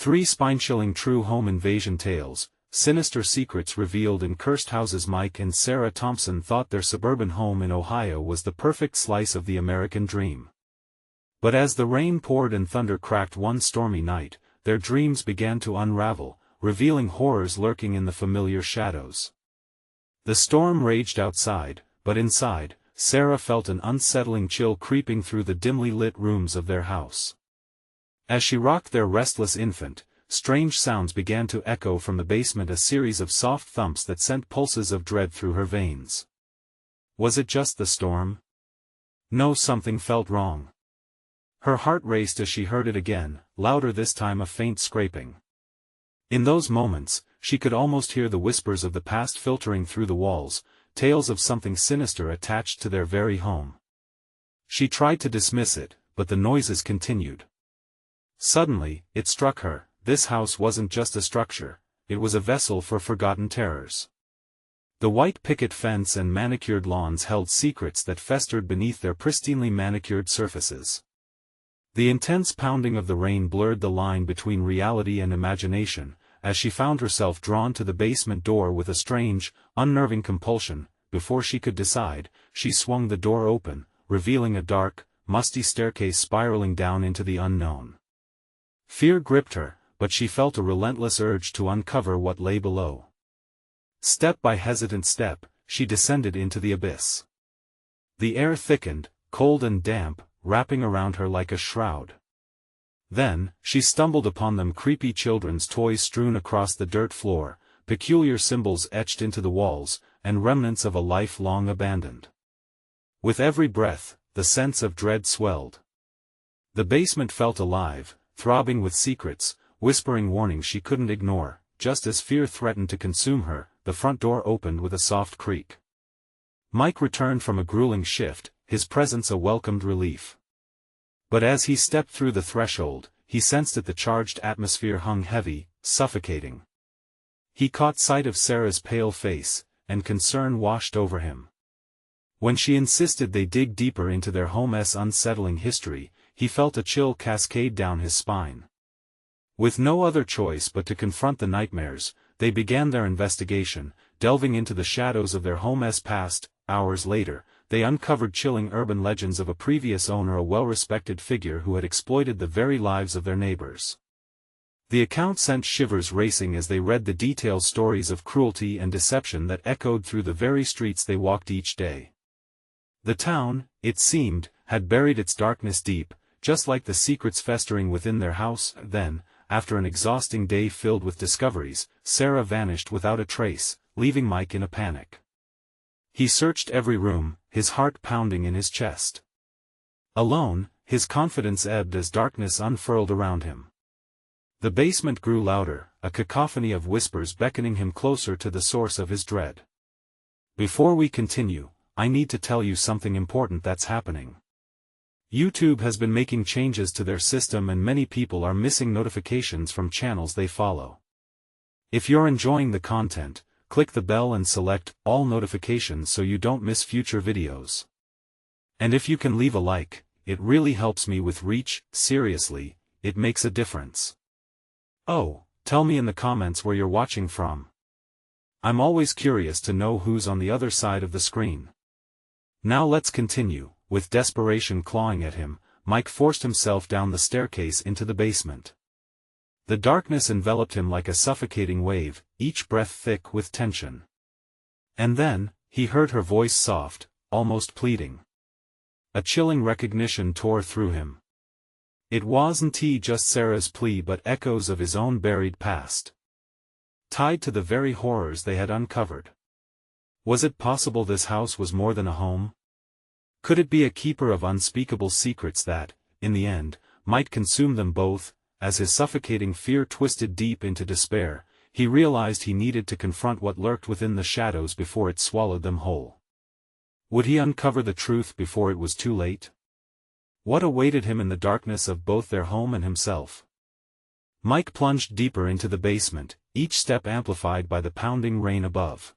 3 spine-chilling true home invasion tales, sinister secrets revealed in cursed houses. Mike and Sarah Thompson thought their suburban home in Ohio was the perfect slice of the American dream. But as the rain poured and thunder cracked one stormy night, their dreams began to unravel, revealing horrors lurking in the familiar shadows. The storm raged outside, but inside, Sarah felt an unsettling chill creeping through the dimly lit rooms of their house. As she rocked their restless infant, strange sounds began to echo from the basement, a series of soft thumps that sent pulses of dread through her veins. Was it just the storm? No, something felt wrong. Her heart raced as she heard it again, louder this time, a faint scraping. In those moments, she could almost hear the whispers of the past filtering through the walls, tales of something sinister attached to their very home. She tried to dismiss it, but the noises continued. Suddenly, it struck her, this house wasn't just a structure, it was a vessel for forgotten terrors. The white picket fence and manicured lawns held secrets that festered beneath their pristinely manicured surfaces. The intense pounding of the rain blurred the line between reality and imagination, as she found herself drawn to the basement door with a strange, unnerving compulsion. Before she could decide, she swung the door open, revealing a dark, musty staircase spiraling down into the unknown. Fear gripped her, but she felt a relentless urge to uncover what lay below. Step by hesitant step, she descended into the abyss. The air thickened, cold and damp, wrapping around her like a shroud. Then, she stumbled upon them, creepy children's toys strewn across the dirt floor, peculiar symbols etched into the walls, and remnants of a life long abandoned. With every breath, the sense of dread swelled. The basement felt alive, throbbing with secrets, whispering warnings she couldn't ignore. Just as fear threatened to consume her, the front door opened with a soft creak. Mike returned from a grueling shift, his presence a welcomed relief. But as he stepped through the threshold, he sensed that the charged atmosphere hung heavy, suffocating. He caught sight of Sarah's pale face, and concern washed over him. When she insisted they dig deeper into their home's unsettling history, he felt a chill cascade down his spine. With no other choice but to confront the nightmares, they began their investigation, delving into the shadows of their home's past. Hours later, they uncovered chilling urban legends of a previous owner, a well-respected figure who had exploited the very lives of their neighbors. The account sent shivers racing as they read the detailed stories of cruelty and deception that echoed through the very streets they walked each day. The town, it seemed, had buried its darkness deep, just like the secrets festering within their house. Then, after an exhausting day filled with discoveries, Sarah vanished without a trace, leaving Mike in a panic. He searched every room, his heart pounding in his chest. Alone, his confidence ebbed as darkness unfurled around him. The basement grew louder, a cacophony of whispers beckoning him closer to the source of his dread. Before we continue, I need to tell you something important that's happening. YouTube has been making changes to their system and many people are missing notifications from channels they follow. If you're enjoying the content, click the bell and select all notifications so you don't miss future videos. And if you can leave a like, it really helps me with reach. Seriously, it makes a difference. Oh, tell me in the comments where you're watching from. I'm always curious to know who's on the other side of the screen. Now let's continue. With desperation clawing at him, Mike forced himself down the staircase into the basement. The darkness enveloped him like a suffocating wave, each breath thick with tension. And then, he heard her voice, soft, almost pleading. A chilling recognition tore through him. It wasn't just Sarah's plea but echoes of his own buried past. Tied to the very horrors they had uncovered. Was it possible this house was more than a home? Could it be a keeper of unspeakable secrets that, in the end, might consume them both? As his suffocating fear twisted deep into despair, he realized he needed to confront what lurked within the shadows before it swallowed them whole. Would he uncover the truth before it was too late? What awaited him in the darkness of both their home and himself? Mike plunged deeper into the basement, each step amplified by the pounding rain above.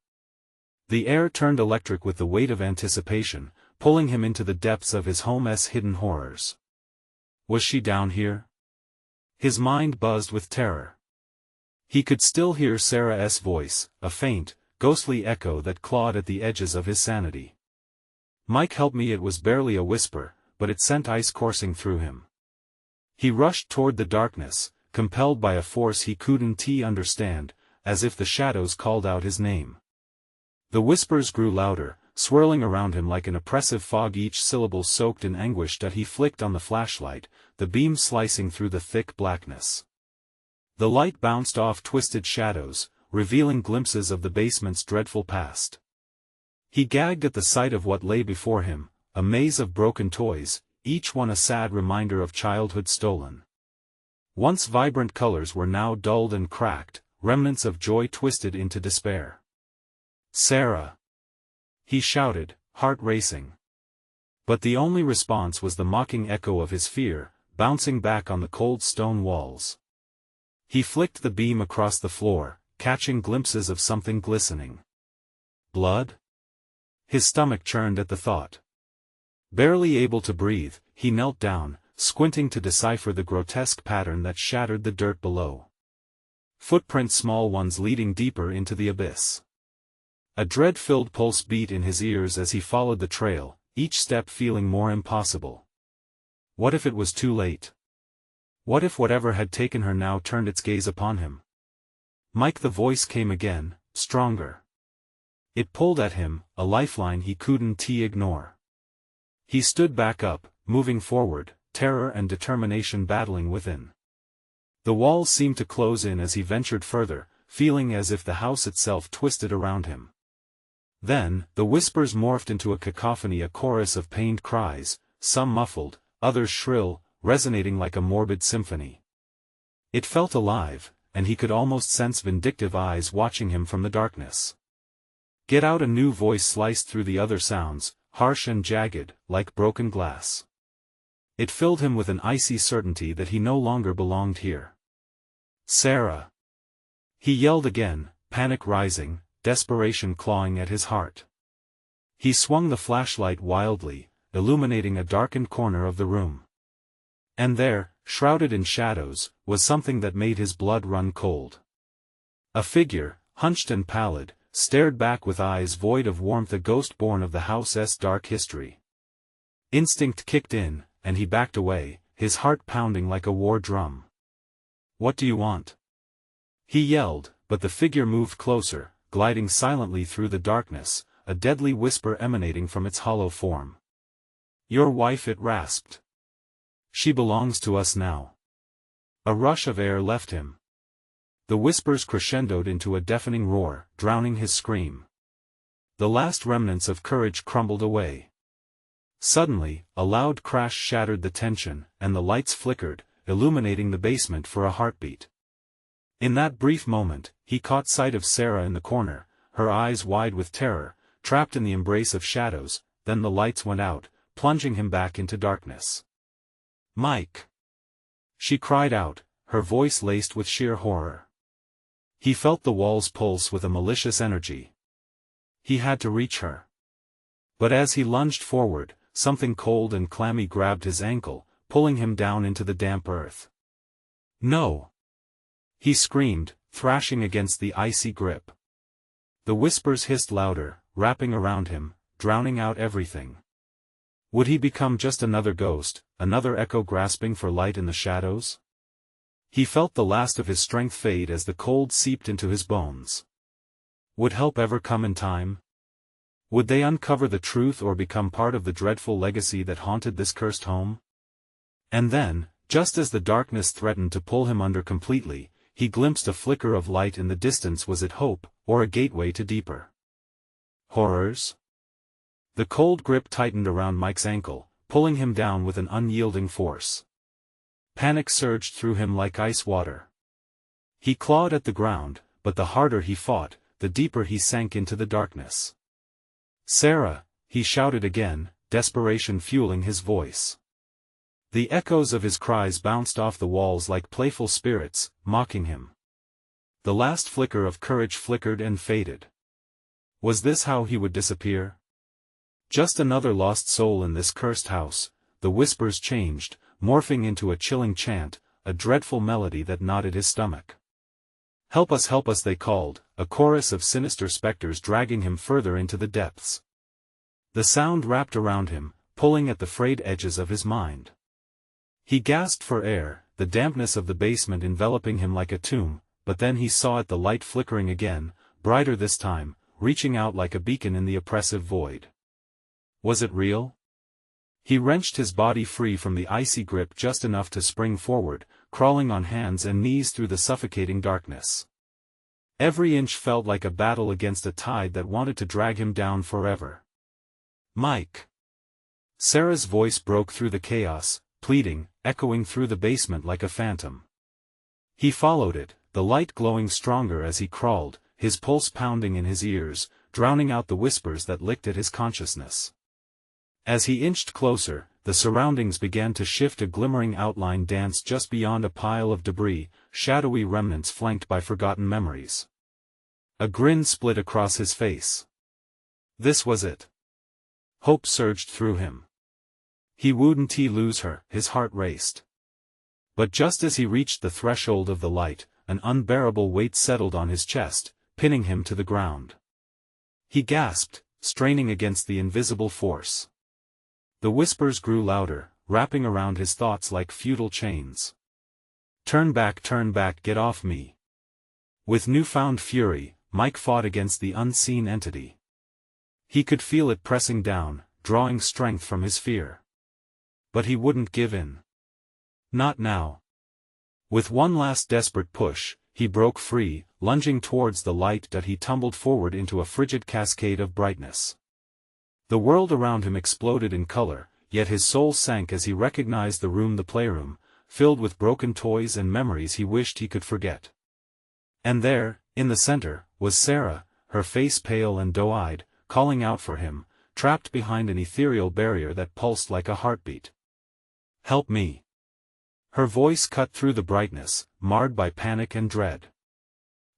The air turned electric with the weight of anticipation, pulling him into the depths of his home's hidden horrors. Was she down here? His mind buzzed with terror. He could still hear Sarah's voice, a faint, ghostly echo that clawed at the edges of his sanity. "Mike, help me!" It was barely a whisper, but it sent ice coursing through him. He rushed toward the darkness, compelled by a force he couldn't understand, as if the shadows called out his name. The whispers grew louder, swirling around him like an oppressive fog, each syllable soaked in anguish that he flicked on the flashlight, the beam slicing through the thick blackness. The light bounced off twisted shadows, revealing glimpses of the basement's dreadful past. He gagged at the sight of what lay before him, a maze of broken toys, each one a sad reminder of childhood stolen. Once vibrant colors were now dulled and cracked, remnants of joy twisted into despair. "Sarah!" he shouted, heart racing. But the only response was the mocking echo of his fear, bouncing back on the cold stone walls. He flicked the beam across the floor, catching glimpses of something glistening. Blood? His stomach churned at the thought. Barely able to breathe, he knelt down, squinting to decipher the grotesque pattern that shattered the dirt below. Footprints, small ones leading deeper into the abyss. A dread-filled pulse beat in his ears as he followed the trail, each step feeling more impossible. What if it was too late? What if whatever had taken her now turned its gaze upon him? "Mike," the voice came again, stronger. It pulled at him, a lifeline he couldn't ignore. He stood back up, moving forward, terror and determination battling within. The walls seemed to close in as he ventured further, feeling as if the house itself twisted around him. Then, the whispers morphed into a cacophony, a chorus of pained cries, some muffled, others shrill, resonating like a morbid symphony. It felt alive, and he could almost sense vindictive eyes watching him from the darkness. "Get out!" a new voice sliced through the other sounds, harsh and jagged, like broken glass. It filled him with an icy certainty that he no longer belonged here. "Sarah!" he yelled again, panic rising, desperation clawing at his heart. He swung the flashlight wildly, illuminating a darkened corner of the room. And there, shrouded in shadows, was something that made his blood run cold. A figure, hunched and pallid, stared back with eyes void of warmth, a ghost born of the house's dark history. Instinct kicked in, and he backed away, his heart pounding like a war drum. "What do you want?" he yelled, but the figure moved closer, gliding silently through the darkness, a deadly whisper emanating from its hollow form. "Your wife," it rasped. "She belongs to us now." A rush of air left him. The whispers crescendoed into a deafening roar, drowning his scream. The last remnants of courage crumbled away. Suddenly, a loud crash shattered the tension, and the lights flickered, illuminating the basement for a heartbeat. In that brief moment, he caught sight of Sarah in the corner, her eyes wide with terror, trapped in the embrace of shadows. Then the lights went out, plunging him back into darkness. "Mike!" she cried out, her voice laced with sheer horror. He felt the walls pulse with a malicious energy. He had to reach her. But as he lunged forward, something cold and clammy grabbed his ankle, pulling him down into the damp earth. "No!" he screamed, thrashing against the icy grip. The whispers hissed louder, wrapping around him, drowning out everything. Would he become just another ghost, another echo grasping for light in the shadows? He felt the last of his strength fade as the cold seeped into his bones. Would help ever come in time? Would they uncover the truth or become part of the dreadful legacy that haunted this cursed home? And then, just as the darkness threatened to pull him under completely, he glimpsed a flicker of light in the distance. Was it hope, or a gateway to deeper horrors? The cold grip tightened around Mike's ankle, pulling him down with an unyielding force. Panic surged through him like ice water. He clawed at the ground, but the harder he fought, the deeper he sank into the darkness. "Sarah!" he shouted again, desperation fueling his voice. The echoes of his cries bounced off the walls like playful spirits, mocking him. The last flicker of courage flickered and faded. Was this how he would disappear? Just another lost soul in this cursed house. The whispers changed, morphing into a chilling chant, a dreadful melody that knotted his stomach. Help us, they called, a chorus of sinister specters dragging him further into the depths. The sound wrapped around him, pulling at the frayed edges of his mind. He gasped for air, the dampness of the basement enveloping him like a tomb, but then he saw it, the light flickering again, brighter this time, reaching out like a beacon in the oppressive void. Was it real? He wrenched his body free from the icy grip just enough to spring forward, crawling on hands and knees through the suffocating darkness. Every inch felt like a battle against a tide that wanted to drag him down forever. Mike! Sarah's voice broke through the chaos, pleading, echoing through the basement like a phantom. He followed it, the light glowing stronger as he crawled, his pulse pounding in his ears, drowning out the whispers that licked at his consciousness. As he inched closer, the surroundings began to shift, a glimmering outline danced just beyond a pile of debris, shadowy remnants flanked by forgotten memories. A grin split across his face. This was it. Hope surged through him. He wouldn't lose her, his heart raced. But just as he reached the threshold of the light, an unbearable weight settled on his chest, pinning him to the ground. He gasped, straining against the invisible force. The whispers grew louder, wrapping around his thoughts like futile chains. Turn back, get off me. With newfound fury, Mike fought against the unseen entity. He could feel it pressing down, drawing strength from his fear. But he wouldn't give in. Not now. With one last desperate push, he broke free, lunging towards the light that he tumbled forward into a frigid cascade of brightness. The world around him exploded in color, yet his soul sank as he recognized the room, the playroom, filled with broken toys and memories he wished he could forget. And there, in the center, was Sarah, her face pale and doe-eyed, calling out for him, trapped behind an ethereal barrier that pulsed like a heartbeat. Help me. Her voice cut through the brightness, marred by panic and dread.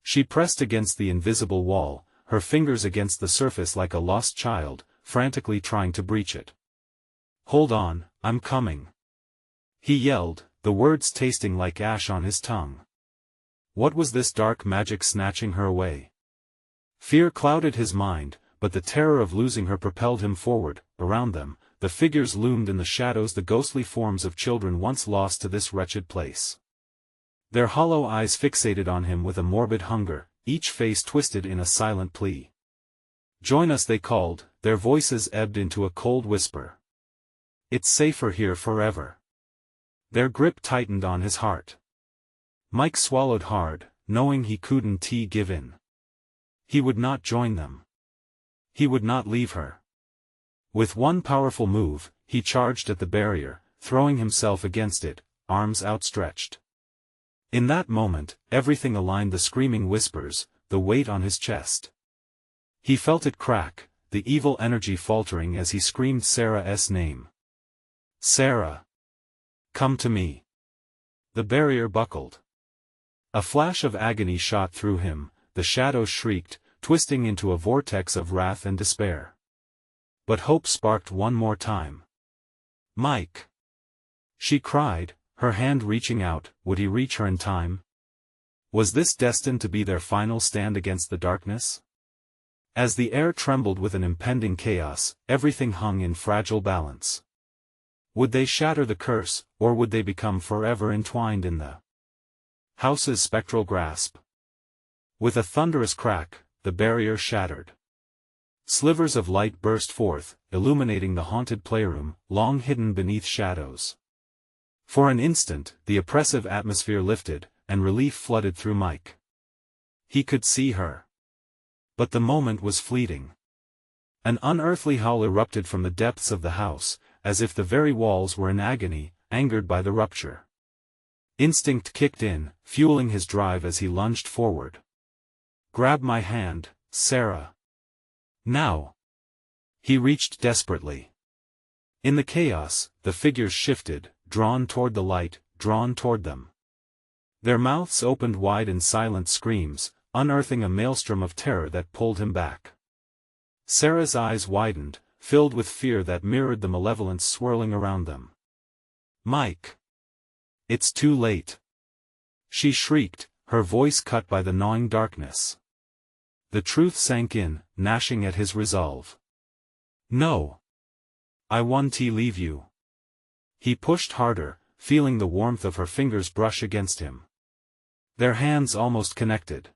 She pressed against the invisible wall, her fingers against the surface like a lost child, frantically trying to breach it. Hold on, I'm coming. He yelled, the words tasting like ash on his tongue. What was this dark magic snatching her away? Fear clouded his mind, but the terror of losing her propelled him forward. Around them, the figures loomed in the shadows, the ghostly forms of children once lost to this wretched place. Their hollow eyes fixated on him with a morbid hunger, each face twisted in a silent plea. Join us, they called, their voices ebbed into a cold whisper. It's safer here forever. Their grip tightened on his heart. Mike swallowed hard, knowing he couldn't give in. He would not join them. He would not leave her. With one powerful move, he charged at the barrier, throwing himself against it, arms outstretched. In that moment, everything aligned, the screaming whispers, the weight on his chest. He felt it crack, the evil energy faltering as he screamed Sarah's name. Sarah! Come to me! The barrier buckled. A flash of agony shot through him, the shadows shrieked, twisting into a vortex of wrath and despair. But hope sparked one more time. Mike! She cried, her hand reaching out. Would he reach her in time? Was this destined to be their final stand against the darkness? As the air trembled with an impending chaos, everything hung in fragile balance. Would they shatter the curse, or would they become forever entwined in the house's spectral grasp? With a thunderous crack, the barrier shattered. Slivers of light burst forth, illuminating the haunted playroom, long hidden beneath shadows. For an instant, the oppressive atmosphere lifted, and relief flooded through Mike. He could see her. But the moment was fleeting. An unearthly howl erupted from the depths of the house, as if the very walls were in agony, angered by the rupture. Instinct kicked in, fueling his drive as he lunged forward. Grab my hand, Sarah. Now. He reached desperately. In the chaos, the figures shifted, drawn toward the light, drawn toward them. Their mouths opened wide in silent screams, unearthing a maelstrom of terror that pulled him back. Sarah's eyes widened, filled with fear that mirrored the malevolence swirling around them. Mike! It's too late. She shrieked, her voice cut by the gnawing darkness. The truth sank in, gnashing at his resolve. No. I won't leave you. He pushed harder, feeling the warmth of her fingers brush against him. Their hands almost connected.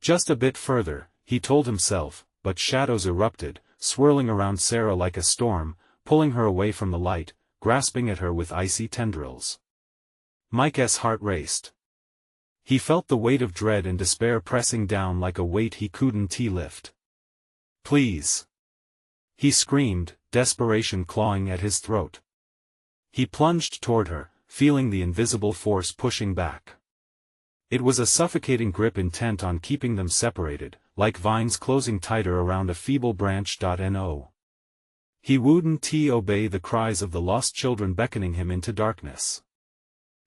Just a bit further, he told himself, but shadows erupted, swirling around Sarah like a storm, pulling her away from the light, grasping at her with icy tendrils. Mike's heart raced. He felt the weight of dread and despair pressing down like a weight he couldn't lift. Please. He screamed, desperation clawing at his throat. He plunged toward her, feeling the invisible force pushing back. It was a suffocating grip intent on keeping them separated, like vines closing tighter around a feeble branch. No. He wouldn't obey the cries of the lost children beckoning him into darkness.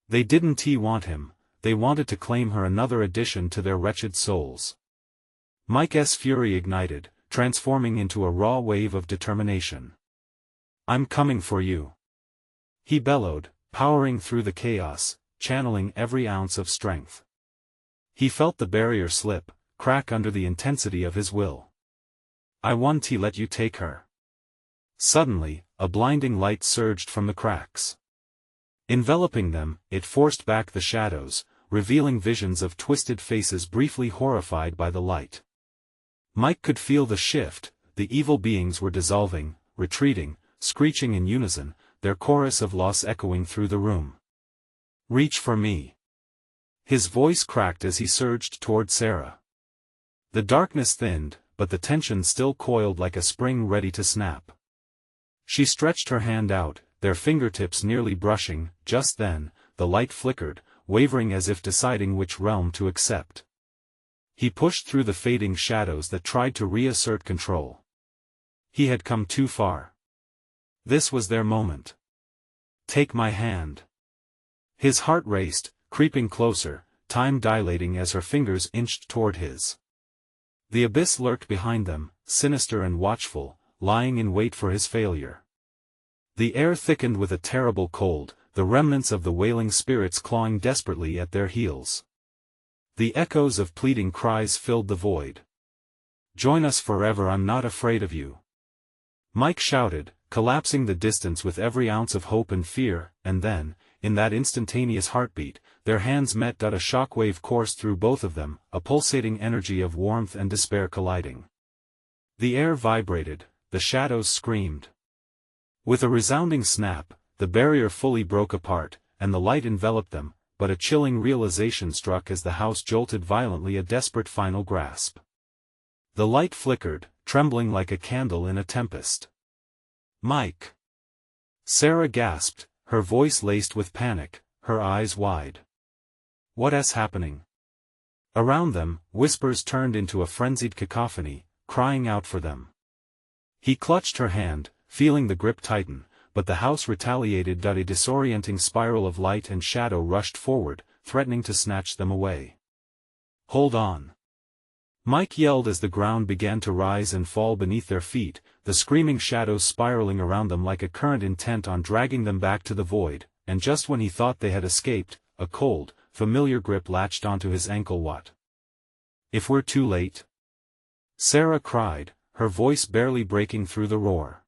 They didn't want him, they wanted to claim her, another addition to their wretched souls. Mike's fury ignited, transforming into a raw wave of determination. I'm coming for you. He bellowed, powering through the chaos, channeling every ounce of strength. He felt the barrier slip, crack under the intensity of his will. I won't let you take her. Suddenly, a blinding light surged from the cracks. Enveloping them, it forced back the shadows, revealing visions of twisted faces briefly horrified by the light. Mike could feel the shift, the evil beings were dissolving, retreating, screeching in unison, their chorus of loss echoing through the room. Reach for me. His voice cracked as he surged toward Sarah. The darkness thinned, but the tension still coiled like a spring ready to snap. She stretched her hand out, their fingertips nearly brushing. Just then, the light flickered, wavering as if deciding which realm to accept. He pushed through the fading shadows that tried to reassert control. He had come too far. This was their moment. Take my hand. His heart raced, creeping closer, time dilating as her fingers inched toward his. The abyss lurked behind them, sinister and watchful, lying in wait for his failure. The air thickened with a terrible cold, the remnants of the wailing spirits clawing desperately at their heels. The echoes of pleading cries filled the void. Join us forever, I'm not afraid of you. Mike shouted, collapsing the distance with every ounce of hope and fear, and then, in that instantaneous heartbeat, their hands met. A shockwave coursed through both of them, a pulsating energy of warmth and despair colliding. The air vibrated, the shadows screamed. With a resounding snap, the barrier fully broke apart, and the light enveloped them, but a chilling realization struck as the house jolted violently, a desperate final grasp. The light flickered, trembling like a candle in a tempest. Mike! Sarah gasped, her voice laced with panic, her eyes wide. What's happening? Around them, whispers turned into a frenzied cacophony, crying out for them. He clutched her hand, feeling the grip tighten, but the house retaliated. A disorienting spiral of light and shadow rushed forward, threatening to snatch them away. Hold on! Mike yelled as the ground began to rise and fall beneath their feet, the screaming shadows spiraling around them like a current intent on dragging them back to the void, and just when he thought they had escaped, a cold, familiar grip latched onto his ankle. What? If we're too late? Sarah cried, her voice barely breaking through the roar.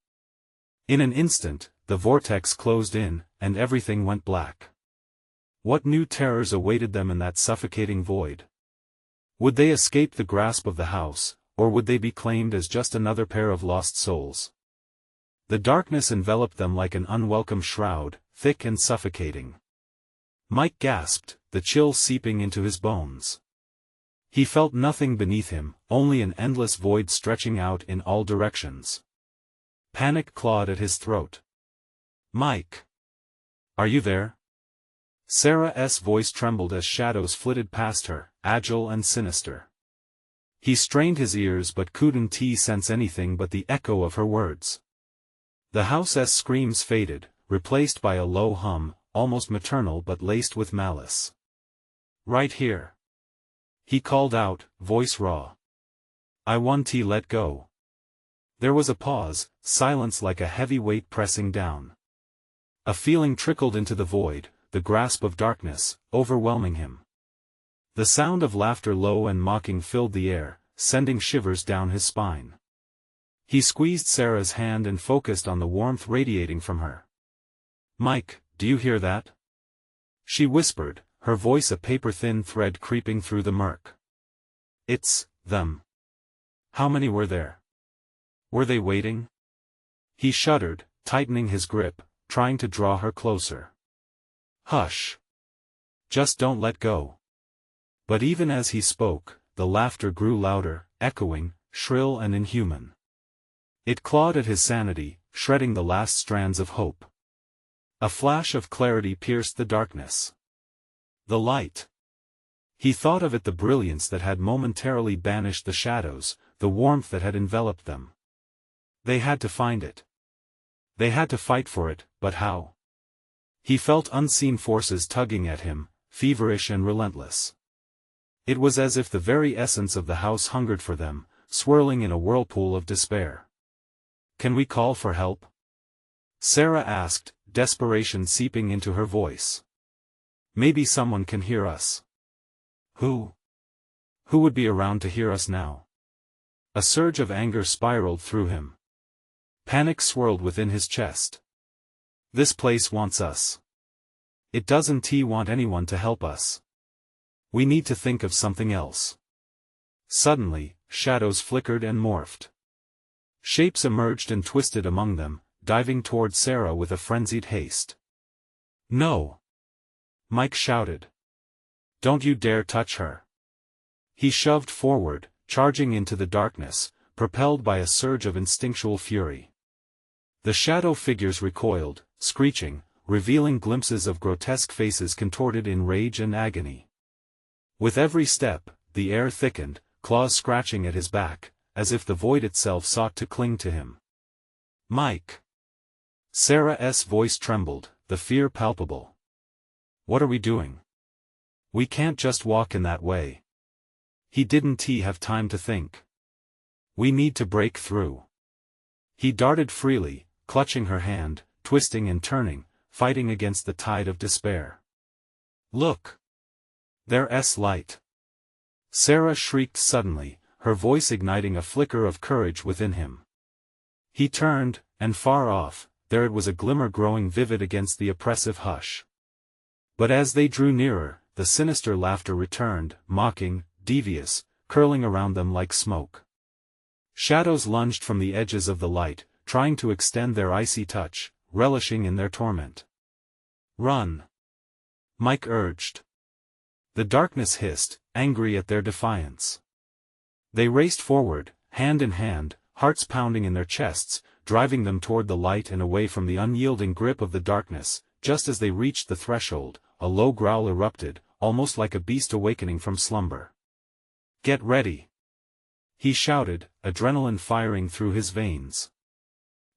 In an instant, the vortex closed in, and everything went black. What new terrors awaited them in that suffocating void? Would they escape the grasp of the house, or would they be claimed as just another pair of lost souls? The darkness enveloped them like an unwelcome shroud, thick and suffocating. Mike gasped, the chill seeping into his bones. He felt nothing beneath him, only an endless void stretching out in all directions. Panic clawed at his throat. Mike! Are you there? Sarah's voice trembled as shadows flitted past her, agile and sinister. He strained his ears but couldn't sense anything but the echo of her words. The house's screams faded, replaced by a low hum, almost maternal but laced with malice. Right here. He called out, voice raw. I won't let go. There was a pause, silence like a heavy weight pressing down. A feeling trickled into the void, the grasp of darkness, overwhelming him. The sound of laughter low and mocking filled the air, sending shivers down his spine. He squeezed Sarah's hand and focused on the warmth radiating from her. "Mike, do you hear that?" she whispered, her voice a paper-thin thread creeping through the murk. "It's them." "How many were there? Were they waiting?" He shuddered, tightening his grip, trying to draw her closer. "Hush. Just don't let go." But even as he spoke, the laughter grew louder, echoing, shrill and inhuman. It clawed at his sanity, shredding the last strands of hope. A flash of clarity pierced the darkness. The light. He thought of it, the brilliance that had momentarily banished the shadows, the warmth that had enveloped them. They had to find it. They had to fight for it, but how? He felt unseen forces tugging at him, feverish and relentless. It was as if the very essence of the house hungered for them, swirling in a whirlpool of despair. "Can we call for help?" Sarah asked, desperation seeping into her voice. "Maybe someone can hear us." Who? Who would be around to hear us now? A surge of anger spiraled through him. Panic swirled within his chest. This place wants us. It doesn't want anyone to help us. We need to think of something else. Suddenly, shadows flickered and morphed. Shapes emerged and twisted among them, diving toward Sarah with a frenzied haste. "No!" Mike shouted. "Don't you dare touch her!" He shoved forward, charging into the darkness, propelled by a surge of instinctual fury. The shadow figures recoiled, screeching, revealing glimpses of grotesque faces contorted in rage and agony. With every step, the air thickened, claws scratching at his back, as if the void itself sought to cling to him. "Mike!" Sarah's voice trembled, the fear palpable. "What are we doing? We can't just walk in that way." He didn't have time to think. "We need to break through." He darted freely, clutching her hand, twisting and turning, fighting against the tide of despair. "Look! There's light!" Sarah shrieked suddenly, her voice igniting a flicker of courage within him. He turned, and far off, there it was, a glimmer growing vivid against the oppressive hush. But as they drew nearer, the sinister laughter returned, mocking, devious, curling around them like smoke. Shadows lunged from the edges of the light, trying to extend their icy touch, relishing in their torment. "Run!" Mike urged. The darkness hissed, angry at their defiance. They raced forward, hand in hand, hearts pounding in their chests, driving them toward the light and away from the unyielding grip of the darkness. Just as they reached the threshold, a low growl erupted, almost like a beast awakening from slumber. "Get ready!" he shouted, adrenaline firing through his veins.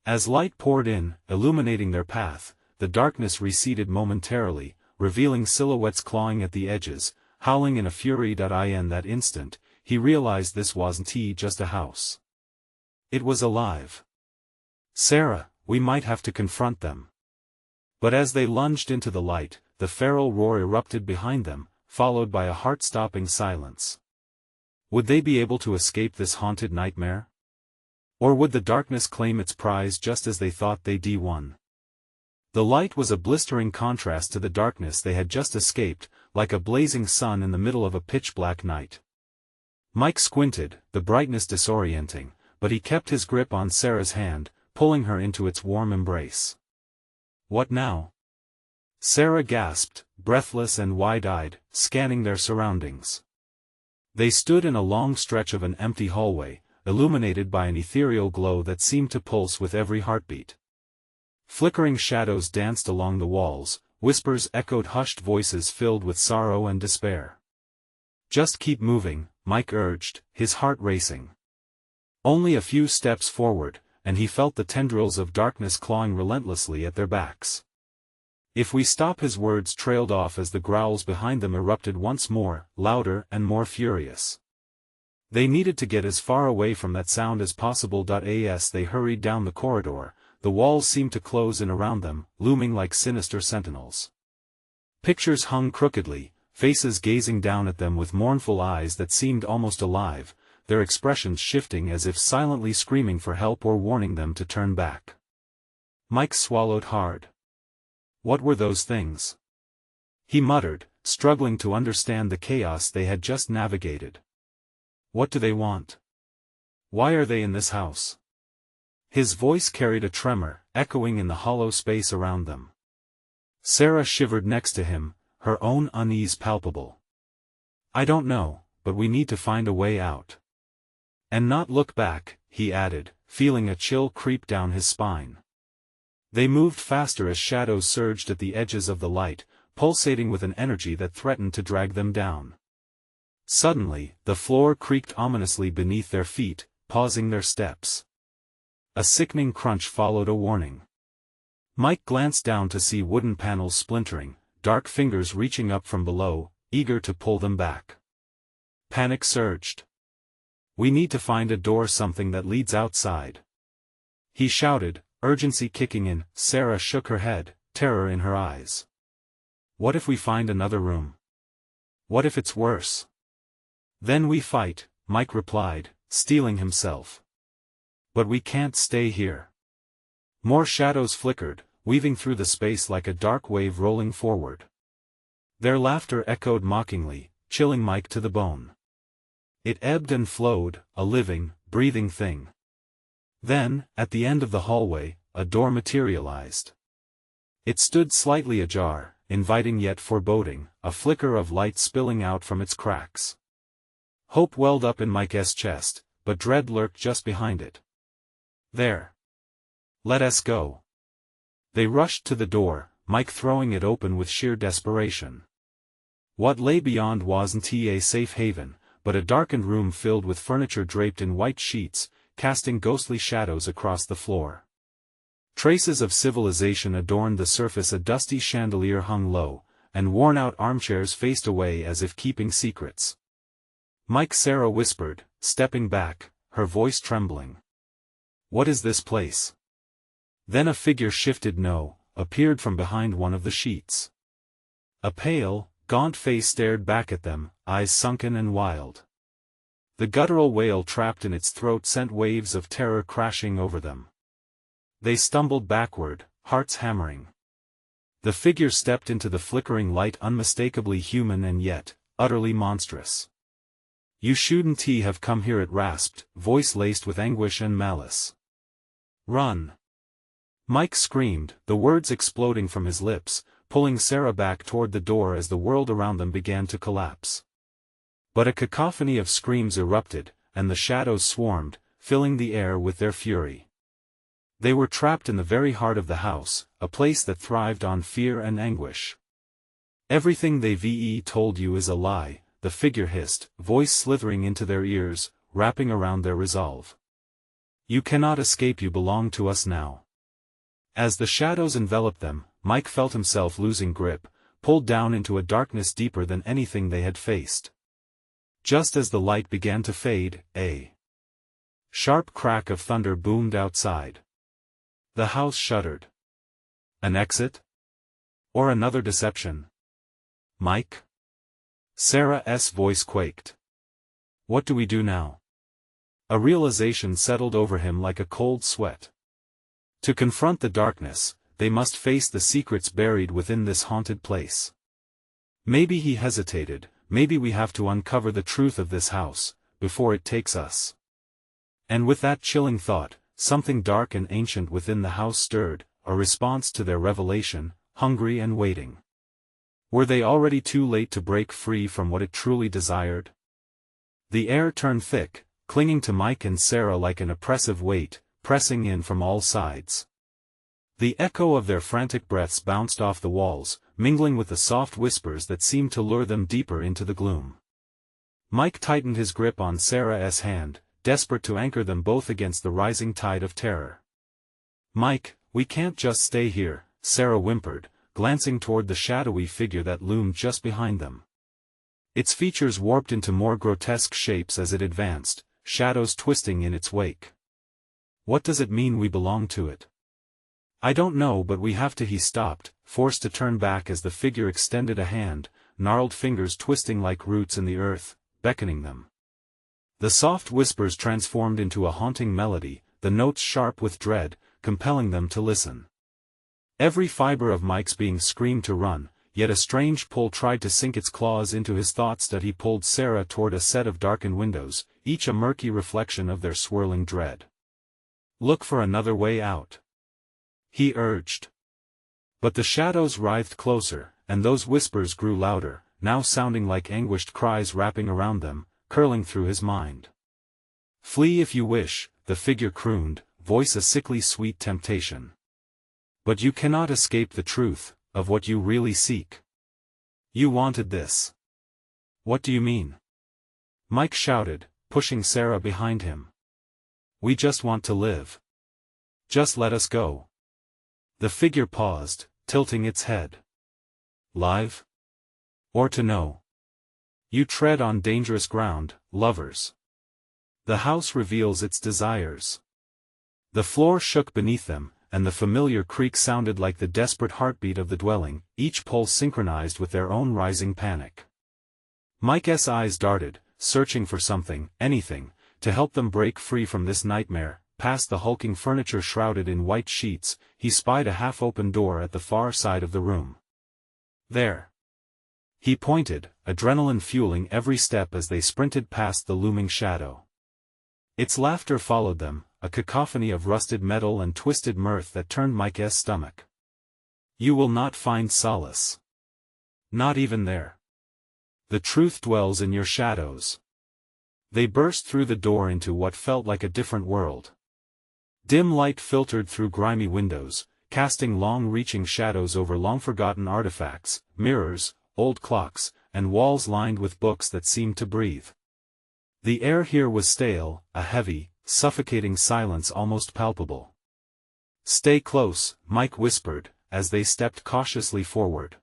As light poured in, illuminating their path, the darkness receded momentarily, revealing silhouettes clawing at the edges, howling in a fury. In that instant, he realized this wasn't just a house. It was alive. "Sarah, we might have to confront them." But as they lunged into the light, the feral roar erupted behind them, followed by a heart-stopping silence. Would they be able to escape this haunted nightmare? Or would the darkness claim its prize just as they thought they'd won? The light was a blistering contrast to the darkness they had just escaped, like a blazing sun in the middle of a pitch-black night. Mike squinted, the brightness disorienting, but he kept his grip on Sarah's hand, pulling her into its warm embrace. "What now?" Sarah gasped, breathless and wide-eyed, scanning their surroundings. They stood in a long stretch of an empty hallway, illuminated by an ethereal glow that seemed to pulse with every heartbeat. Flickering shadows danced along the walls, whispers echoed, hushed voices filled with sorrow and despair. "Just keep moving," Mike urged, his heart racing. Only a few steps forward, and he felt the tendrils of darkness clawing relentlessly at their backs. "If we stop," his words trailed off as the growls behind them erupted once more, louder and more furious. They needed to get as far away from that sound as possible. As they hurried down the corridor, the walls seemed to close in around them, looming like sinister sentinels. Pictures hung crookedly, faces gazing down at them with mournful eyes that seemed almost alive, their expressions shifting as if silently screaming for help or warning them to turn back. Mike swallowed hard. What were those things? He muttered, struggling to understand the chaos they had just navigated. What do they want? Why are they in this house? His voice carried a tremor, echoing in the hollow space around them. Sarah shivered next to him, her own unease palpable. I don't know, but we need to find a way out. And not look back, he added, feeling a chill creep down his spine. They moved faster as shadows surged at the edges of the light, pulsating with an energy that threatened to drag them down. Suddenly, the floor creaked ominously beneath their feet, pausing their steps. A sickening crunch followed a warning. Mike glanced down to see wooden panels splintering, dark fingers reaching up from below, eager to pull them back. Panic surged. We need to find a door, something that leads outside. He shouted, urgency kicking in. Sarah shook her head, terror in her eyes. What if we find another room? What if it's worse? Then we fight, Mike replied, steeling himself. But we can't stay here. More shadows flickered, weaving through the space like a dark wave rolling forward. Their laughter echoed mockingly, chilling Mike to the bone. It ebbed and flowed, a living, breathing thing. Then, at the end of the hallway, a door materialized. It stood slightly ajar, inviting yet foreboding, a flicker of light spilling out from its cracks. Hope welled up in Mike's chest, but dread lurked just behind it. There. Let us go. They rushed to the door, Mike throwing it open with sheer desperation. What lay beyond wasn't a safe haven, but a darkened room filled with furniture draped in white sheets, casting ghostly shadows across the floor. Traces of civilization adorned the surface. A dusty chandelier hung low, and worn-out armchairs faced away as if keeping secrets. Mike, Sarah whispered, stepping back, her voice trembling. What is this place? Then a figure appeared from behind one of the sheets. A pale, gaunt face stared back at them, eyes sunken and wild. The guttural wail trapped in its throat sent waves of terror crashing over them. They stumbled backward, hearts hammering. The figure stepped into the flickering light, unmistakably human and yet, utterly monstrous. You shouldn't have come here, it rasped, voice laced with anguish and malice. Run! Mike screamed, the words exploding from his lips, pulling Sarah back toward the door as the world around them began to collapse. But a cacophony of screams erupted, and the shadows swarmed, filling the air with their fury. They were trapped in the very heart of the house, a place that thrived on fear and anguish. Everything they've told you is a lie, the figure hissed, voice slithering into their ears, wrapping around their resolve. You cannot escape, you belong to us now. As the shadows enveloped them, Mike felt himself losing grip, pulled down into a darkness deeper than anything they had faced. Just as the light began to fade, a sharp crack of thunder boomed outside. The house shuddered. An exit? Or another deception? Mike? Sarah's voice quaked. What do we do now? A realization settled over him like a cold sweat. To confront the darkness, they must face the secrets buried within this haunted place. Maybe he hesitated, maybe we have to uncover the truth of this house, before it takes us. And with that chilling thought, something dark and ancient within the house stirred, a response to their revelation, hungry and waiting. Were they already too late to break free from what it truly desired? The air turned thick, clinging to Mike and Sarah like an oppressive weight, pressing in from all sides. The echo of their frantic breaths bounced off the walls, mingling with the soft whispers that seemed to lure them deeper into the gloom. Mike tightened his grip on Sarah's hand, desperate to anchor them both against the rising tide of terror. Mike, we can't just stay here, Sarah whimpered, glancing toward the shadowy figure that loomed just behind them. Its features warped into more grotesque shapes as it advanced, shadows twisting in its wake. What does it mean we belong to it? I don't know, but we have to. He stopped, forced to turn back as the figure extended a hand, gnarled fingers twisting like roots in the earth, beckoning them. The soft whispers transformed into a haunting melody, the notes sharp with dread, compelling them to listen. Every fiber of Mike's being screamed to run, yet a strange pull tried to sink its claws into his thoughts that he pulled Sarah toward a set of darkened windows, each a murky reflection of their swirling dread. Look for another way out, he urged. But the shadows writhed closer, and those whispers grew louder, now sounding like anguished cries wrapping around them, curling through his mind. Flee if you wish, the figure crooned, voice a sickly sweet temptation. But you cannot escape the truth of what you really seek. You wanted this. What do you mean? Mike shouted, pushing Sarah behind him. We just want to live. Just let us go. The figure paused, tilting its head. Live? Or to know? You tread on dangerous ground, lovers. The house reveals its desires. The floor shook beneath them, and the familiar creak sounded like the desperate heartbeat of the dwelling, each pulse synchronized with their own rising panic. Mike's eyes darted, searching for something, anything, to help them break free from this nightmare. Past the hulking furniture shrouded in white sheets, he spied a half-open door at the far side of the room. There. He pointed, adrenaline fueling every step as they sprinted past the looming shadow. Its laughter followed them, a cacophony of rusted metal and twisted mirth that turned Mike's stomach. You will not find solace. Not even there. The truth dwells in your shadows. They burst through the door into what felt like a different world. Dim light filtered through grimy windows, casting long-reaching shadows over long-forgotten artifacts, mirrors, old clocks, and walls lined with books that seemed to breathe. The air here was stale, a heavy, suffocating silence almost palpable. Stay close, Mike whispered, as they stepped cautiously forward.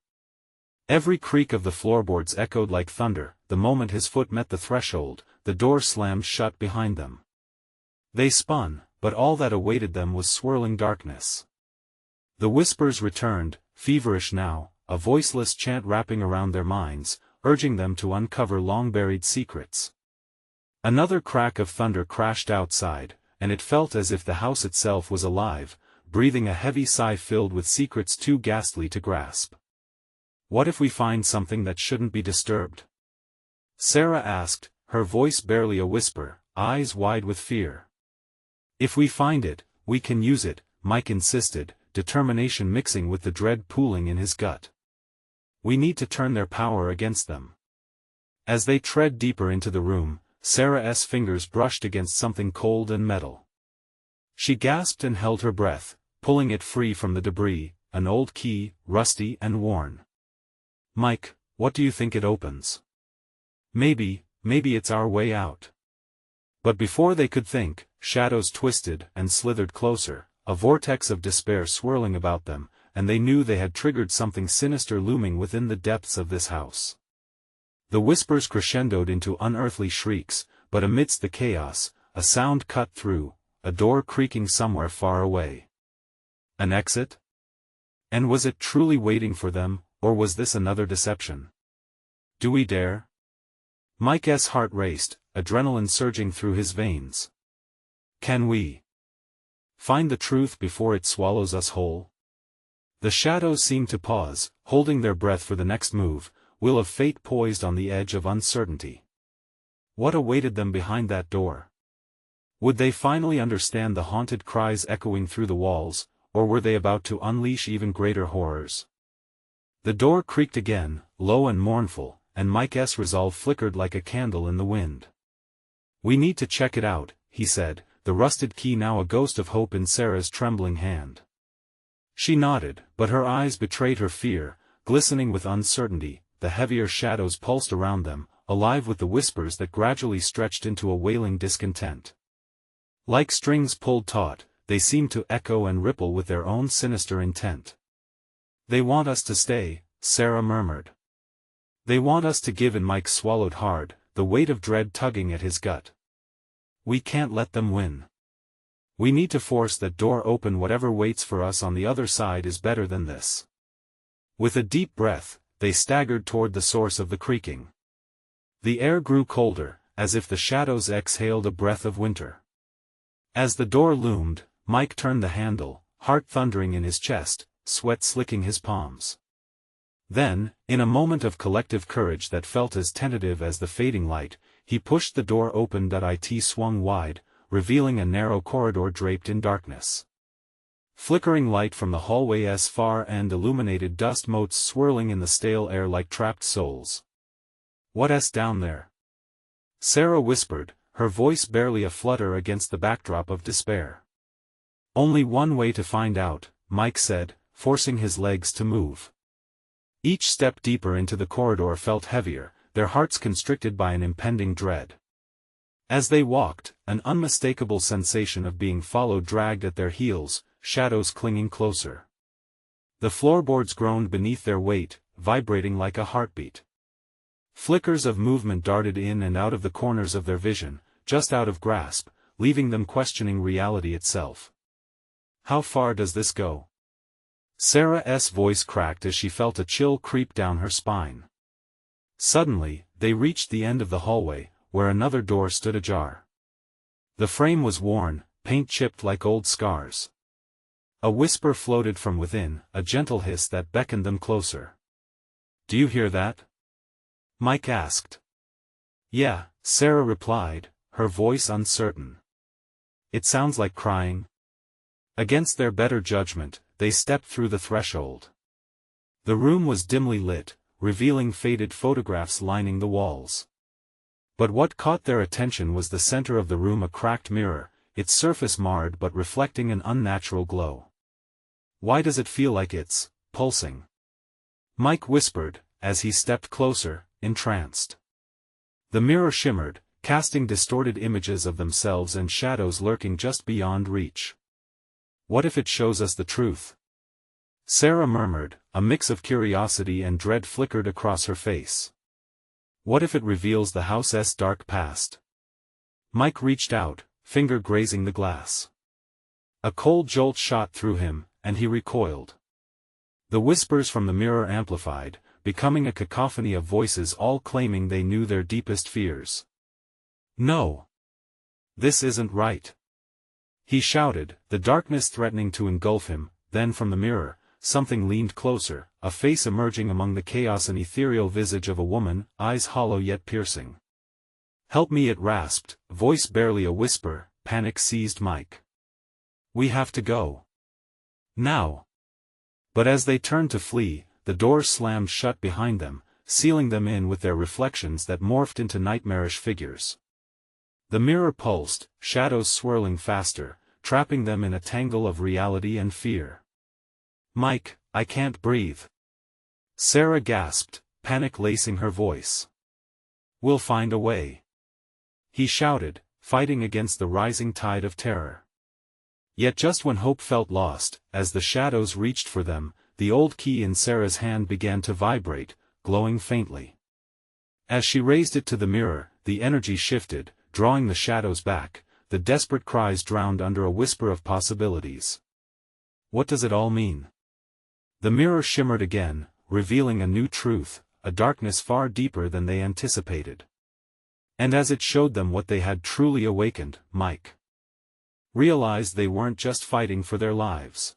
Every creak of the floorboards echoed like thunder. The moment his foot met the threshold, the door slammed shut behind them. They spun, but all that awaited them was swirling darkness. The whispers returned, feverish now, a voiceless chant wrapping around their minds, urging them to uncover long-buried secrets. Another crack of thunder crashed outside, and it felt as if the house itself was alive, breathing a heavy sigh filled with secrets too ghastly to grasp. What if we find something that shouldn't be disturbed? Sarah asked, her voice barely a whisper, eyes wide with fear. If we find it, we can use it, Mike insisted, determination mixing with the dread pooling in his gut. We need to turn their power against them. As they tread deeper into the room, Sarah's fingers brushed against something cold and metal. She gasped and held her breath, pulling it free from the debris, an old key, rusty and worn. Mike, what do you think it opens? Maybe it's our way out. But before they could think, shadows twisted and slithered closer, a vortex of despair swirling about them, and they knew they had triggered something sinister looming within the depths of this house. The whispers crescendoed into unearthly shrieks, but amidst the chaos, a sound cut through, a door creaking somewhere far away. An exit? And was it truly waiting for them, or was this another deception? Do we dare? Mike's heart raced, adrenaline surging through his veins. Can we find the truth before it swallows us whole? The shadows seemed to pause, holding their breath for the next move, will of fate poised on the edge of uncertainty. What awaited them behind that door? Would they finally understand the haunted cries echoing through the walls, or were they about to unleash even greater horrors? The door creaked again, low and mournful, and Mike's resolve flickered like a candle in the wind. We need to check it out, he said, the rusted key now a ghost of hope in Sarah's trembling hand. She nodded, but her eyes betrayed her fear, glistening with uncertainty. The heavier shadows pulsed around them, alive with the whispers that gradually stretched into a wailing discontent. Like strings pulled taut, they seemed to echo and ripple with their own sinister intent. They want us to stay, Sarah murmured. They want us to give, and Mike swallowed hard, the weight of dread tugging at his gut. We can't let them win. We need to force that door open. Whatever waits for us on the other side is better than this. With a deep breath, they staggered toward the source of the creaking. The air grew colder, as if the shadows exhaled a breath of winter. As the door loomed, Mike turned the handle, heart thundering in his chest, sweat slicking his palms. Then, in a moment of collective courage that felt as tentative as the fading light, he pushed the door open. It swung wide, revealing a narrow corridor draped in darkness. Flickering light from the hallway's far end illuminated dust motes swirling in the stale air like trapped souls. "What's down there?" Sarah whispered, her voice barely a flutter against the backdrop of despair. "Only one way to find out," Mike said, forcing his legs to move. Each step deeper into the corridor felt heavier, their hearts constricted by an impending dread. As they walked, an unmistakable sensation of being followed dragged at their heels, shadows clinging closer. The floorboards groaned beneath their weight, vibrating like a heartbeat. Flickers of movement darted in and out of the corners of their vision, just out of grasp, leaving them questioning reality itself. "How far does this go?" Sarah's voice cracked as she felt a chill creep down her spine. Suddenly, they reached the end of the hallway, where another door stood ajar. The frame was worn, paint chipped like old scars. A whisper floated from within, a gentle hiss that beckoned them closer. "Do you hear that?" Mike asked. "Yeah," Sarah replied, her voice uncertain. "It sounds like crying." Against their better judgment, they stepped through the threshold. The room was dimly lit, revealing faded photographs lining the walls. But what caught their attention was the center of the room, a cracked mirror, its surface marred but reflecting an unnatural glow. "Why does it feel like it's pulsing?" Mike whispered, as he stepped closer, entranced. The mirror shimmered, casting distorted images of themselves and shadows lurking just beyond reach. "What if it shows us the truth?" Sarah murmured, a mix of curiosity and dread flickered across her face. "What if it reveals the house's dark past?" Mike reached out, finger grazing the glass. A cold jolt shot through him, and he recoiled. The whispers from the mirror amplified, becoming a cacophony of voices all claiming they knew their deepest fears. "No! This isn't right!" he shouted, the darkness threatening to engulf him. Then from the mirror, something leaned closer, a face emerging among the chaos, an ethereal visage of a woman, eyes hollow yet piercing. "Help me," it rasped, voice barely a whisper. Panic seized Mike. "We have to go. Now!" But as they turned to flee, the doors slammed shut behind them, sealing them in with their reflections that morphed into nightmarish figures. The mirror pulsed, shadows swirling faster, trapping them in a tangle of reality and fear. "Mike, I can't breathe." Sarah gasped, panic lacing her voice. "We'll find a way," he shouted, fighting against the rising tide of terror. Yet just when hope felt lost, as the shadows reached for them, the old key in Sarah's hand began to vibrate, glowing faintly. As she raised it to the mirror, the energy shifted, drawing the shadows back, the desperate cries drowned under a whisper of possibilities. "What does it all mean?" The mirror shimmered again, revealing a new truth, a darkness far deeper than they anticipated. And as it showed them what they had truly awakened, Mike realized they weren't just fighting for their lives.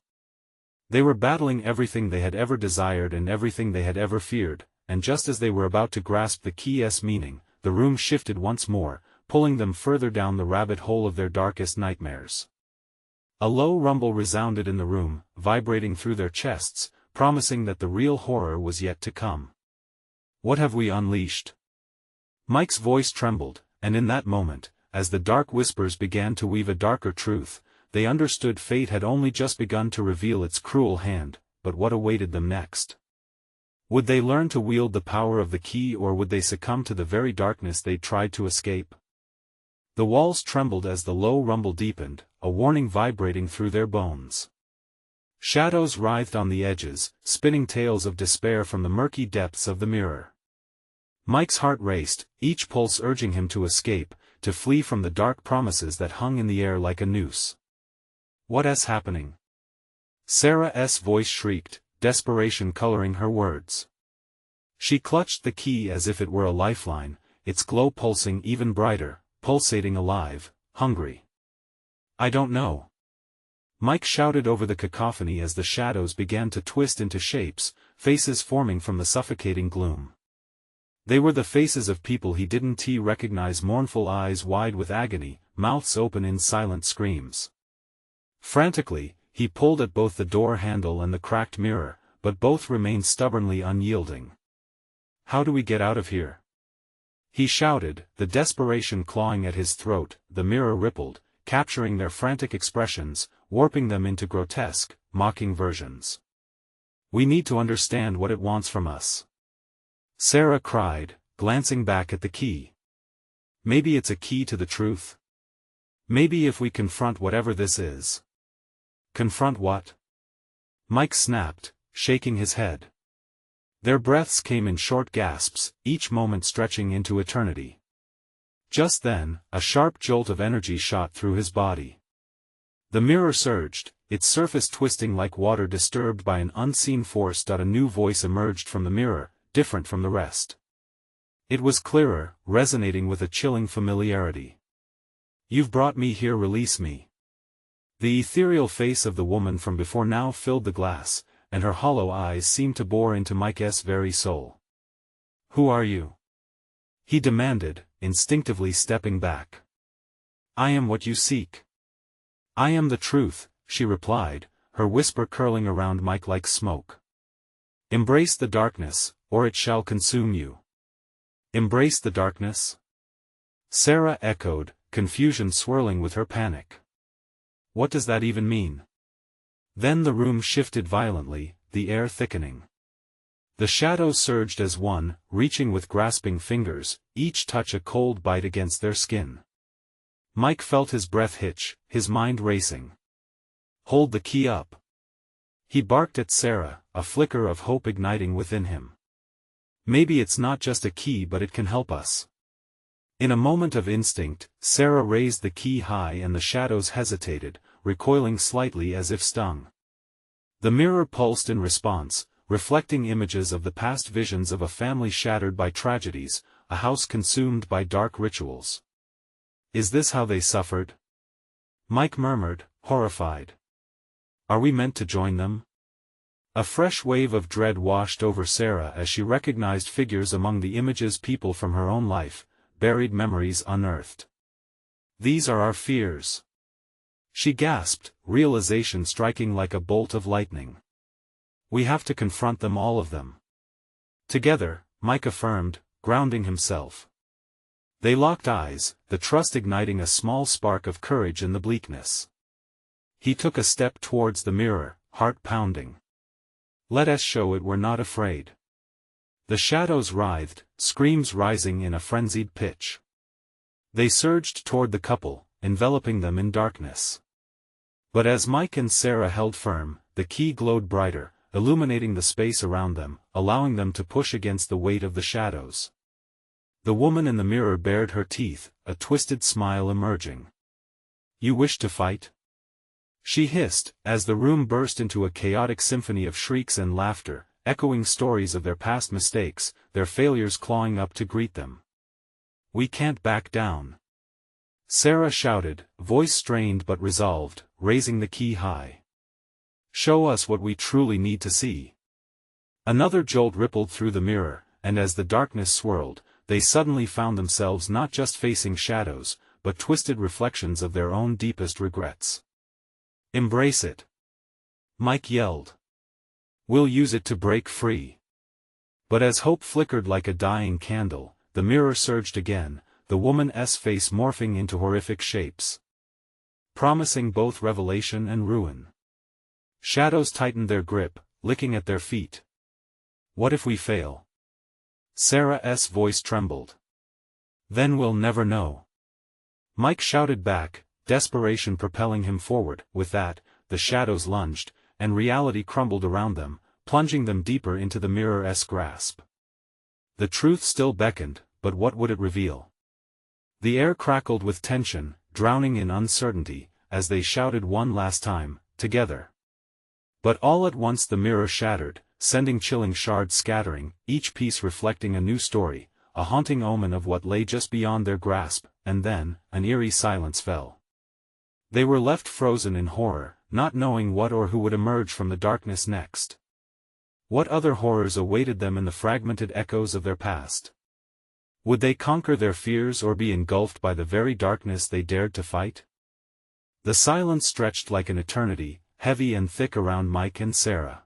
They were battling everything they had ever desired and everything they had ever feared, and just as they were about to grasp the key's meaning, the room shifted once more, pulling them further down the rabbit hole of their darkest nightmares. A low rumble resounded in the room, vibrating through their chests, promising that the real horror was yet to come. "What have we unleashed?" Mike's voice trembled, and in that moment, as the dark whispers began to weave a darker truth, they understood fate had only just begun to reveal its cruel hand. But what awaited them next? Would they learn to wield the power of the key, or would they succumb to the very darkness they'd tried to escape? The walls trembled as the low rumble deepened, a warning vibrating through their bones. Shadows writhed on the edges, spinning tales of despair from the murky depths of the mirror. Mike's heart raced, each pulse urging him to escape, to flee from the dark promises that hung in the air like a noose. What's happening? Sarah's voice shrieked, desperation coloring her words. She clutched the key as if it were a lifeline, its glow pulsing even brighter, pulsating alive, hungry. I don't know. Mike shouted over the cacophony as the shadows began to twist into shapes, faces forming from the suffocating gloom. They were the faces of people he didn't recognize, mournful eyes wide with agony, mouths open in silent screams. Frantically, he pulled at both the door handle and the cracked mirror, but both remained stubbornly unyielding. How do we get out of here? He shouted, the desperation clawing at his throat. The mirror rippled, capturing their frantic expressions, warping them into grotesque, mocking versions. We need to understand what it wants from us. Sarah cried, glancing back at the key. Maybe it's a key to the truth. Maybe if we confront whatever this is. Confront what? Mike snapped, shaking his head. Their breaths came in short gasps, each moment stretching into eternity. Just then, a sharp jolt of energy shot through his body. The mirror surged, its surface twisting like water disturbed by an unseen force. A new voice emerged from the mirror, different from the rest. It was clearer, resonating with a chilling familiarity. You've brought me here, release me. The ethereal face of the woman from before now filled the glass, and her hollow eyes seemed to bore into Mike's very soul. Who are you? He demanded, instinctively stepping back. I am what you seek. I am the truth, she replied, her whisper curling around Mike like smoke. Embrace the darkness, or it shall consume you. Embrace the darkness? Sarah echoed, confusion swirling with her panic. What does that even mean? Then the room shifted violently, the air thickening. The shadows surged as one, reaching with grasping fingers, each touch a cold bite against their skin. Mike felt his breath hitch, his mind racing. Hold the key up. He barked at Sarah, a flicker of hope igniting within him. Maybe it's not just a key, but it can help us. In a moment of instinct, Sarah raised the key high and the shadows hesitated, recoiling slightly as if stung. The mirror pulsed in response, reflecting images of the past, visions of a family shattered by tragedies, a house consumed by dark rituals. Is this how they suffered? Mike murmured, horrified. Are we meant to join them? A fresh wave of dread washed over Sarah as she recognized figures among the images, people from her own life, buried memories unearthed. These are our fears. She gasped, realization striking like a bolt of lightning. We have to confront them, all of them. Together, Mike affirmed, grounding himself. They locked eyes, the trust igniting a small spark of courage in the bleakness. He took a step towards the mirror, heart pounding. Let us show it we're not afraid. The shadows writhed, screams rising in a frenzied pitch. They surged toward the couple, enveloping them in darkness. But as Mike and Sarah held firm, the key glowed brighter, illuminating the space around them, allowing them to push against the weight of the shadows. The woman in the mirror bared her teeth, a twisted smile emerging. You wish to fight? She hissed, as the room burst into a chaotic symphony of shrieks and laughter, echoing stories of their past mistakes, their failures clawing up to greet them. We can't back down. Sarah shouted, voice strained but resolved, raising the key high. Show us what we truly need to see. Another jolt rippled through the mirror, and as the darkness swirled, they suddenly found themselves not just facing shadows, but twisted reflections of their own deepest regrets. Embrace it. Mike yelled. We'll use it to break free. But as hope flickered like a dying candle, the mirror surged again, the woman's face morphing into horrific shapes. Promising both revelation and ruin. Shadows tightened their grip, licking at their feet. What if we fail? Sarah's voice trembled. Then we'll never know. Mike shouted back, desperation propelling him forward. With that, the shadows lunged, and reality crumbled around them, plunging them deeper into the mirror's grasp. The truth still beckoned, but what would it reveal? The air crackled with tension, drowning in uncertainty, as they shouted one last time, together. But all at once the mirror shattered, sending chilling shards scattering, each piece reflecting a new story, a haunting omen of what lay just beyond their grasp, and then, an eerie silence fell. They were left frozen in horror, not knowing what or who would emerge from the darkness next. What other horrors awaited them in the fragmented echoes of their past? Would they conquer their fears or be engulfed by the very darkness they dared to fight? The silence stretched like an eternity, heavy and thick around Mike and Sarah.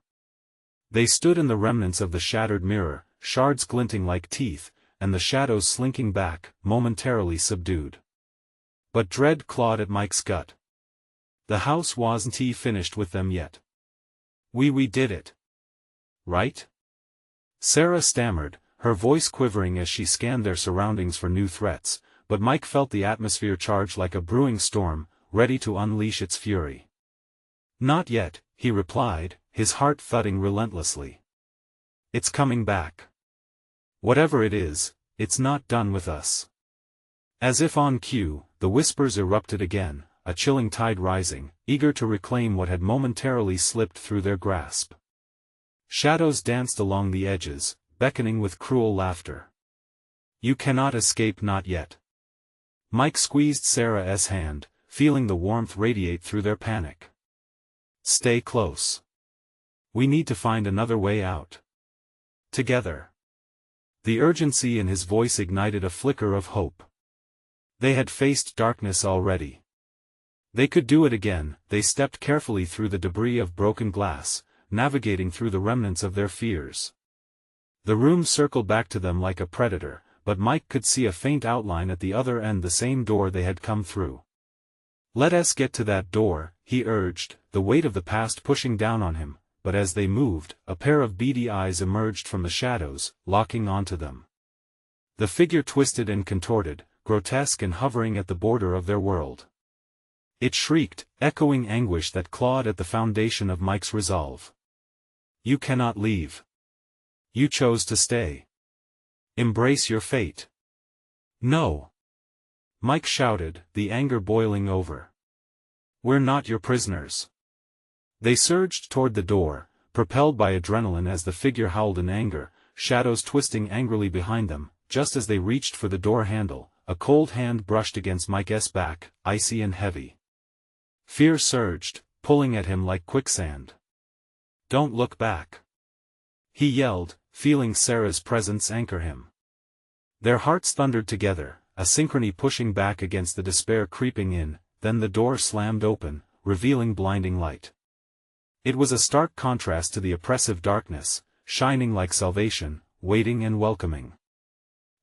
They stood in the remnants of the shattered mirror, shards glinting like teeth, and the shadows slinking back, momentarily subdued. But dread clawed at Mike's gut. The house wasn't finished with them yet. We did it. Right? Sarah stammered, her voice quivering as she scanned their surroundings for new threats, but Mike felt the atmosphere charged like a brewing storm, ready to unleash its fury. Not yet, he replied, his heart thudding relentlessly. It's coming back. Whatever it is, it's not done with us. As if on cue, the whispers erupted again, a chilling tide rising, eager to reclaim what had momentarily slipped through their grasp. Shadows danced along the edges, beckoning with cruel laughter. You cannot escape, not yet. Mike squeezed Sarah's hand, feeling the warmth radiate through their panic. Stay close. We need to find another way out. Together. The urgency in his voice ignited a flicker of hope. They had faced darkness already. They could do it again. They stepped carefully through the debris of broken glass, navigating through the remnants of their fears. The room circled back to them like a predator, but Mike could see a faint outline at the other end, the same door they had come through. Let us get to that door, he urged, the weight of the past pushing down on him, but as they moved, a pair of beady eyes emerged from the shadows, locking onto them. The figure twisted and contorted, grotesque and hovering at the border of their world. It shrieked, echoing anguish that clawed at the foundation of Mike's resolve. You cannot leave. You chose to stay. Embrace your fate. No. Mike shouted, the anger boiling over. We're not your prisoners. They surged toward the door, propelled by adrenaline as the figure howled in anger, shadows twisting angrily behind them. Just as they reached for the door handle, a cold hand brushed against Mike's back, icy and heavy. Fear surged, pulling at him like quicksand. Don't look back. He yelled, feeling Sarah's presence anchor him. Their hearts thundered together, a synchrony pushing back against the despair creeping in. Then the door slammed open, revealing blinding light. It was a stark contrast to the oppressive darkness, shining like salvation, waiting and welcoming.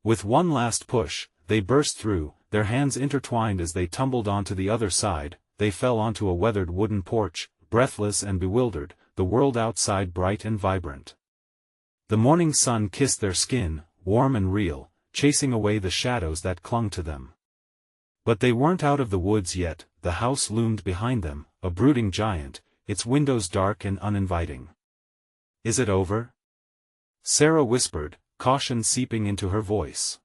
With one last push, they burst through, their hands intertwined as they tumbled onto the other side. They fell onto a weathered wooden porch, breathless and bewildered, the world outside bright and vibrant. The morning sun kissed their skin, warm and real, chasing away the shadows that clung to them. But they weren't out of the woods yet. The house loomed behind them, a brooding giant, its windows dark and uninviting. Is it over? Sarah whispered, caution seeping into her voice.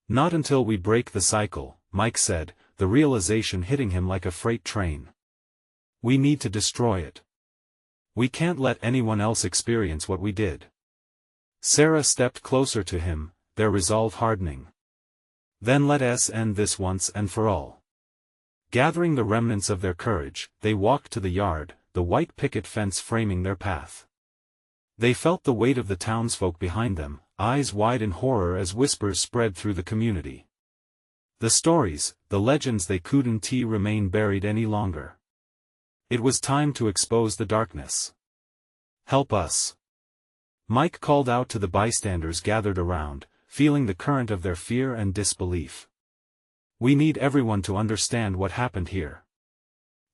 Not until we break the cycle, Mike said, the realization hitting him like a freight train. We need to destroy it. We can't let anyone else experience what we did. Sarah stepped closer to him, their resolve hardening. Then let us end this once and for all. Gathering the remnants of their courage, they walked to the yard, the white picket fence framing their path. They felt the weight of the townsfolk behind them, eyes wide in horror as whispers spread through the community. The stories, the legends, they couldn't remain buried any longer. It was time to expose the darkness. Help us. Mike called out to the bystanders gathered around, feeling the current of their fear and disbelief. We need everyone to understand what happened here.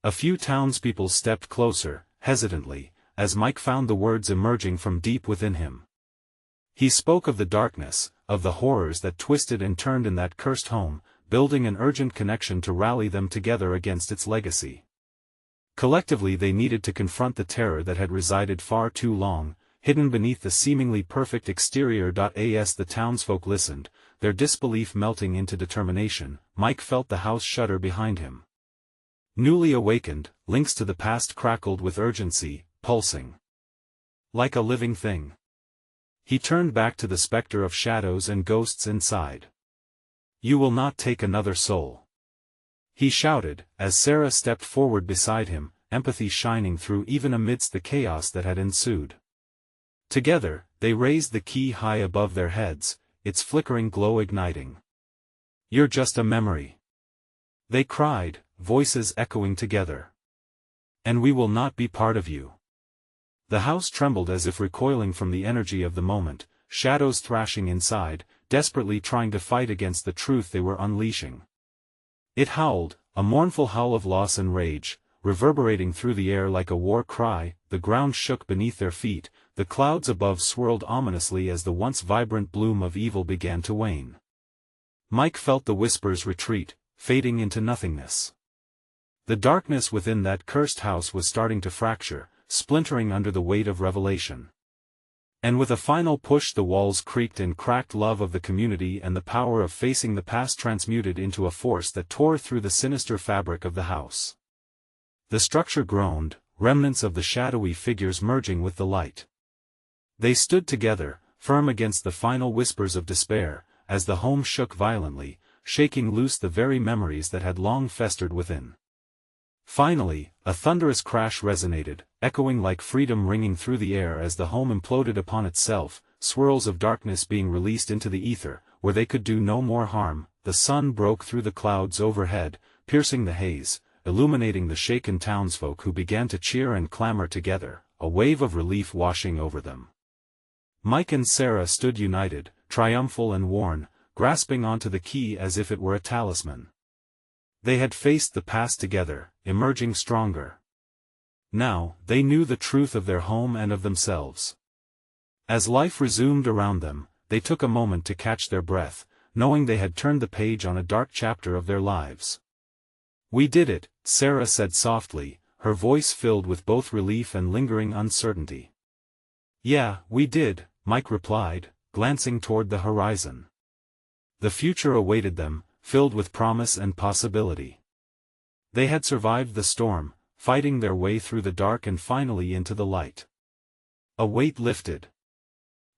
A few townspeople stepped closer, hesitantly, as Mike found the words emerging from deep within him. He spoke of the darkness, of the horrors that twisted and turned in that cursed home, building an urgent connection to rally them together against its legacy. Collectively they needed to confront the terror that had resided far too long, hidden beneath the seemingly perfect exterior. As the townsfolk listened, their disbelief melting into determination, Mike felt the house shudder behind him. Newly awakened, links to the past crackled with urgency, pulsing like a living thing. He turned back to the specter of shadows and ghosts inside. "You will not take another soul," he shouted, as Sarah stepped forward beside him, empathy shining through even amidst the chaos that had ensued. Together, they raised the key high above their heads, its flickering glow igniting. "You're just a memory," they cried, voices echoing together. "And we will not be part of you." The house trembled as if recoiling from the energy of the moment, shadows thrashing inside, desperately trying to fight against the truth they were unleashing. It howled, a mournful howl of loss and rage, reverberating through the air like a war cry. The ground shook beneath their feet, the clouds above swirled ominously as the once vibrant bloom of evil began to wane. Mike felt the whispers retreat, fading into nothingness. The darkness within that cursed house was starting to fracture, splintering under the weight of revelation. And with a final push the walls creaked and cracked. Love of the community and the power of facing the past transmuted into a force that tore through the sinister fabric of the house. The structure groaned, remnants of the shadowy figures merging with the light. They stood together, firm against the final whispers of despair, as the home shook violently, shaking loose the very memories that had long festered within. Finally, a thunderous crash resonated, echoing like freedom ringing through the air as the home imploded upon itself, swirls of darkness being released into the ether, where they could do no more harm. The sun broke through the clouds overhead, piercing the haze, illuminating the shaken townsfolk who began to cheer and clamor together, a wave of relief washing over them. Mike and Sarah stood united, triumphal and worn, grasping onto the key as if it were a talisman. They had faced the past together, emerging stronger. Now, they knew the truth of their home and of themselves. As life resumed around them, they took a moment to catch their breath, knowing they had turned the page on a dark chapter of their lives. "We did it," Sarah said softly, her voice filled with both relief and lingering uncertainty. "Yeah, we did," Mike replied, glancing toward the horizon. The future awaited them, filled with promise and possibility. They had survived the storm, fighting their way through the dark and finally into the light. A weight lifted.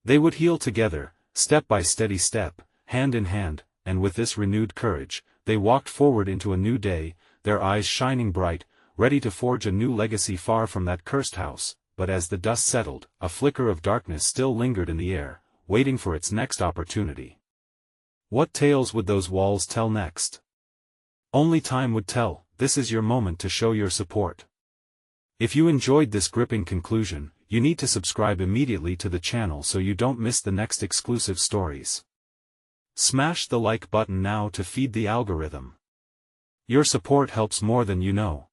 They would heal together, step by steady step, hand in hand, and with this renewed courage, they walked forward into a new day, their eyes shining bright, ready to forge a new legacy far from that cursed house. But as the dust settled, a flicker of darkness still lingered in the air, waiting for its next opportunity. What tales would those walls tell next? Only time would tell. This is your moment to show your support. If you enjoyed this gripping conclusion, you need to subscribe immediately to the channel so you don't miss the next exclusive stories. Smash the like button now to feed the algorithm. Your support helps more than you know.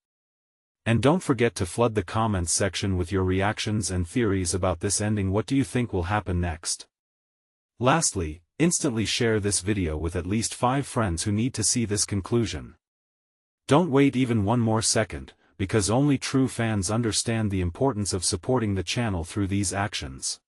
And don't forget to flood the comments section with your reactions and theories about this ending. What do you think will happen next? Lastly, instantly share this video with at least 5 friends who need to see this conclusion. Don't wait even one more second, because only true fans understand the importance of supporting the channel through these actions.